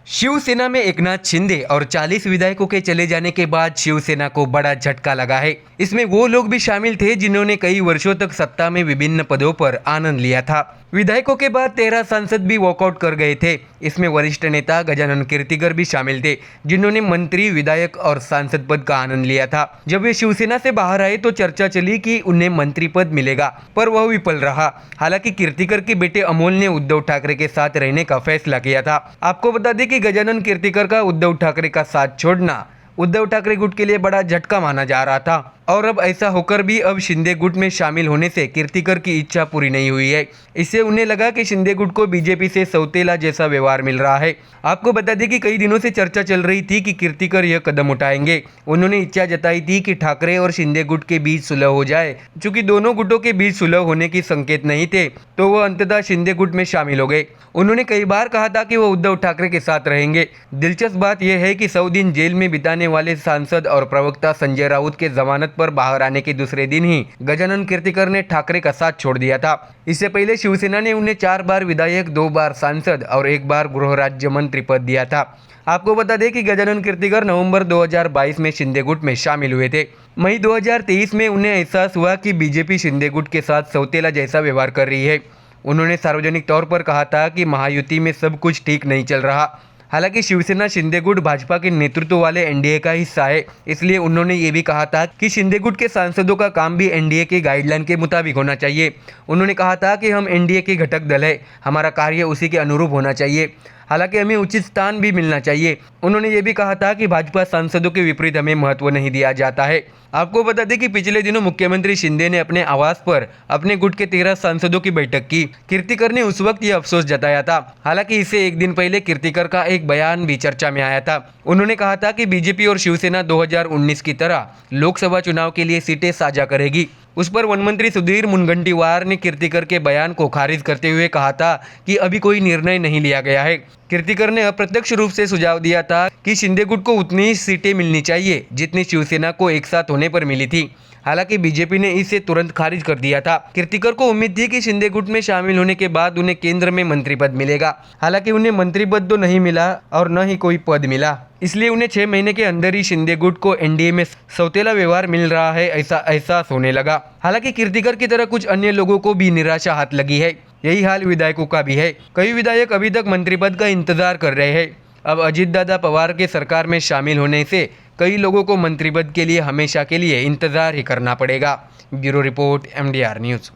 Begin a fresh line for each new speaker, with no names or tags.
शिवसेना में एकनाथ शिंदे और 40 विधायकों के चले जाने के बाद शिवसेना को बड़ा झटका लगा है। इसमें वो लोग भी शामिल थे जिन्होंने कई वर्षों तक सत्ता में विभिन्न पदों पर आनंद लिया था। विधायकों के बाद 13 सांसद भी वॉकआउट कर गए थे। इसमें वरिष्ठ नेता गजानन कीर्तिकर भी शामिल थे, जिन्होंने मंत्री, विधायक और सांसद पद का आनंद लिया था। जब वे शिवसेना से बाहर आए तो चर्चा चली कि उन्हें मंत्री पद मिलेगा, पर वह विफल रहा। हालांकि कीर्तिकर के बेटे अमोल ने उद्धव ठाकरे के साथ रहने का फैसला किया था। आपको बता दें कि गजानन कीर्तिकर का उद्धव ठाकरे का साथ छोड़ना उद्धव ठाकरे गुट के लिए बड़ा झटका माना जा रहा था, और अब ऐसा होकर भी अब शिंदे गुट में शामिल होने से कीर्तिकर की इच्छा पूरी नहीं हुई है। इससे उन्हें लगा कि शिंदे गुट को बीजेपी से सौतेला जैसा व्यवहार मिल रहा है। आपको बता दें कि कई दिनों से चर्चा चल रही थी कि कीर्तिकर यह कदम उठाएंगे। उन्होंने इच्छा जताई थी कि ठाकरे और शिंदे गुट के बीच सुलह हो जाए। चूंकि दोनों गुटों के बीच सुलह होने की संकेत नहीं थे, तो वह अंततः शिंदे गुट में शामिल हो गए। उन्होंने कई बार कहा था कि वह उद्धव ठाकरे के साथ रहेंगे। दिलचस्प बात यह है कि 100 दिन जेल में बिताने वाले सांसद और प्रवक्ता संजय राउत के जमानत पर बाहर आने के दूसरे दिन ही गजानन कीर्तिकर ने ठाकरे का साथ छोड़ दिया था। इससे पहले शिवसेना ने उन्हें 4 बार विधायक, 2 बार सांसद और 1 बार गृह राज्य मंत्री पद दिया था। आपको बता दें कि गजानन कीर्तिकर नवंबर 2022 में शिंदे गुट में शामिल हुए थे। मई 2023 में उन्हें एहसास हुआ कि बीजेपी शिंदे गुट के साथ सौतेला जैसा व्यवहार कर रही है। उन्होंने सार्वजनिक तौर पर कहा था कि महायुति में सब कुछ ठीक नहीं चल रहा। हालांकि शिवसेना शिंदे गुट भाजपा के नेतृत्व वाले एनडीए का हिस्सा है, इसलिए उन्होंने ये भी कहा था कि शिंदे गुट के सांसदों का काम भी एनडीए के गाइडलाइन के मुताबिक होना चाहिए। उन्होंने कहा था कि हम एनडीए के घटक दल है, हमारा कार्य उसी के अनुरूप होना चाहिए। हालांकि हमें उचित स्थान भी मिलना चाहिए। उन्होंने ये भी कहा था कि भाजपा सांसदों के विपरीत हमें महत्व नहीं दिया जाता है। आपको बता दें कि पिछले दिनों मुख्यमंत्री शिंदे ने अपने आवास पर अपने गुट के 13 सांसदों की बैठक की। कीर्तिकर ने उस वक्त ये अफसोस जताया था। हालांकि इससे एक दिन पहले कीर्तिकर का एक बयान भी चर्चा में आया था। उन्होंने कहा था कि बीजेपी और शिवसेना 2019 की तरह लोकसभा चुनाव के लिए सीटें साझा करेगी। उस पर वन मंत्री सुधीर मुनगंटीवार ने कीर्तिकर के बयान को खारिज करते हुए कहा था कि अभी कोई निर्णय नहीं लिया गया है। कीर्तिकर ने अप्रत्यक्ष रूप से सुझाव दिया था कि शिंदे गुट को उतनी ही सीटें मिलनी चाहिए जितनी शिवसेना को एक साथ होने पर मिली थी। हालांकि बीजेपी ने इसे तुरंत खारिज कर दिया था। कीर्तिकर को उम्मीद थी कि शिंदे गुट में शामिल होने के बाद उन्हें केंद्र में मंत्री पद मिलेगा। हालांकि उन्हें मंत्री पद तो नहीं मिला और न ही कोई पद मिला, इसलिए उन्हें 6 महीने के अंदर ही शिंदे गुट को एनडीए में सौतेला व्यवहार मिल रहा है ऐसा एहसास होने लगा। हालांकि कीर्तिकर की तरह कुछ अन्य लोगों को भी निराशा हाथ लगी है। यही हाल विधायकों का भी है। कई विधायक अभी तक मंत्री पद का इंतजार कर रहे हैं। अब अजितदादा पवार के सरकार में शामिल होने से कई लोगों को मंत्री पद के लिए हमेशा के लिए इंतजार ही करना पड़ेगा। Bureau report, MDR news.